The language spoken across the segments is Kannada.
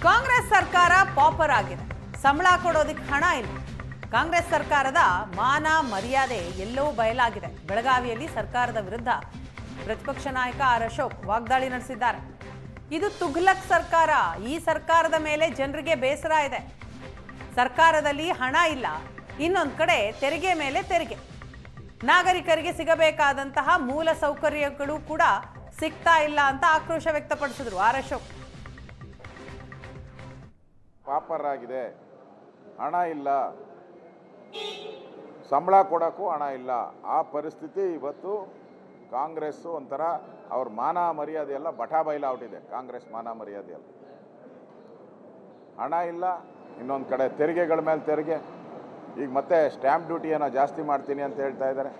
ಕಾಂಗ್ರೆಸ್ ಸರ್ಕಾರ ಪಾಪರ್ ಆಗಿದೆ. ಸಂಬಳ ಕೊಡೋದಕ್ಕೆ ಹಣ ಇಲ್ಲ. ಕಾಂಗ್ರೆಸ್ ಸರ್ಕಾರದ ಮಾನ ಮರ್ಯಾದೆ ಎಲ್ಲೋ ಬಯಲಾಗಿದೆ. ಬೆಳಗಾವಿಯಲ್ಲಿ ಸರ್ಕಾರದ ವಿರುದ್ಧ ಪ್ರತಿಪಕ್ಷ ನಾಯಕ ಆರ್ ಅಶೋಕ್ ವಾಗ್ದಾಳಿ ನಡೆಸಿದ್ದಾರೆ. ಇದು ತುಘಲಕ್ ಸರ್ಕಾರ. ಈ ಸರ್ಕಾರದ ಮೇಲೆ ಜನರಿಗೆ ಬೇಸರ ಇದೆ. ಸರ್ಕಾರದಲ್ಲಿ ಹಣ ಇಲ್ಲ, ಇನ್ನೊಂದು ಕಡೆ ತೆರಿಗೆ ಮೇಲೆ ತೆರಿಗೆ. ನಾಗರಿಕರಿಗೆ ಸಿಗಬೇಕಾದಂತಹ ಮೂಲ ಸೌಕರ್ಯಗಳು ಕೂಡ ಸಿಗ್ತಾ ಇಲ್ಲ ಅಂತ ಆಕ್ರೋಶ ವ್ಯಕ್ತಪಡಿಸಿದ್ರು ಆರ್ ಅಶೋಕ್. ಪಾಪರ್ ಆಗಿದೆ, ಹಣ ಇಲ್ಲ, ಸಂಬಳ ಕೊಡೋಕ್ಕೂ ಹಣ ಇಲ್ಲ. ಆ ಪರಿಸ್ಥಿತಿ ಇವತ್ತು ಕಾಂಗ್ರೆಸ್ಸು ಒಂಥರ ಅವ್ರ ಮಾನ ಮರ್ಯಾದೆ ಎಲ್ಲ ಬಟಾ ಬಯಲಾಗ್ಬಿಟ್ಟಿದೆ. ಕಾಂಗ್ರೆಸ್ ಮಾನ ಮರ್ಯಾದೆ ಎಲ್ಲ ಹಣ ಇಲ್ಲ, ಇನ್ನೊಂದು ಕಡೆ ತೆರಿಗೆಗಳ ಮೇಲೆ ತೆರಿಗೆ. ಈಗ ಮತ್ತೆ ಸ್ಟ್ಯಾಂಪ್ ಡ್ಯೂಟಿಯನ್ನು ಜಾಸ್ತಿ ಮಾಡ್ತೀನಿ ಅಂತ ಹೇಳ್ತಾ ಇದ್ದಾರೆ.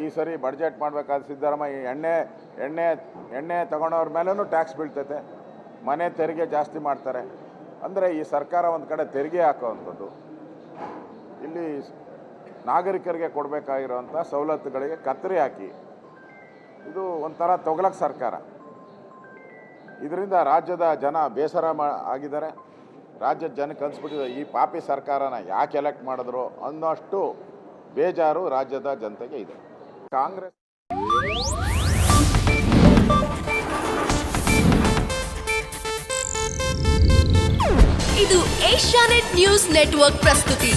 ಈ ಸರಿ ಬಡ್ಜೆಟ್ ಮಾಡಬೇಕಾದ ಸಿದ್ದರಾಮಯ್ಯ ಎಣ್ಣೆ ತಗೊಳೋರ ಮೇಲೂ ಟ್ಯಾಕ್ಸ್ ಬೀಳ್ತೈತೆ, ಮನೆ ತೆರಿಗೆ ಜಾಸ್ತಿ ಮಾಡ್ತಾರೆ. ಅಂದರೆ ಈ ಸರ್ಕಾರ ಒಂದು ಕಡೆ ತೆರಿಗೆ ಹಾಕೋವಂಥದ್ದು, ಇಲ್ಲಿ ನಾಗರಿಕರಿಗೆ ಕೊಡಬೇಕಾಗಿರೋವಂಥ ಸವಲತ್ತುಗಳಿಗೆ ಕತ್ತರಿ ಹಾಕಿ, ಇದು ಒಂಥರ ತೊಗಲಕ್ ಸರ್ಕಾರ. ಇದರಿಂದ ರಾಜ್ಯದ ಜನ ಬೇಸರ ಆಗಿದ್ದಾರೆ. ರಾಜ್ಯದ ಜನಕ್ಕೆ ಅನಿಸ್ಬಿಟ್ಟಿದೆ ಈ ಪಾಪಿ ಸರ್ಕಾರನ ಯಾಕೆ ಎಲೆಕ್ಟ್ ಮಾಡಿದ್ರು ಅನ್ನೋಷ್ಟು ಬೇಜಾರು ರಾಜ್ಯದ ಜನತೆಗೆ ಇದೆ. ಕಾಂಗ್ರೆಸ್ ಇದು ಏಷ್ಯಾನೆಟ್ ನ್ಯೂಸ್ ನೆಟ್ವರ್ಕ್ ಪ್ರಸ್ತುತಿ.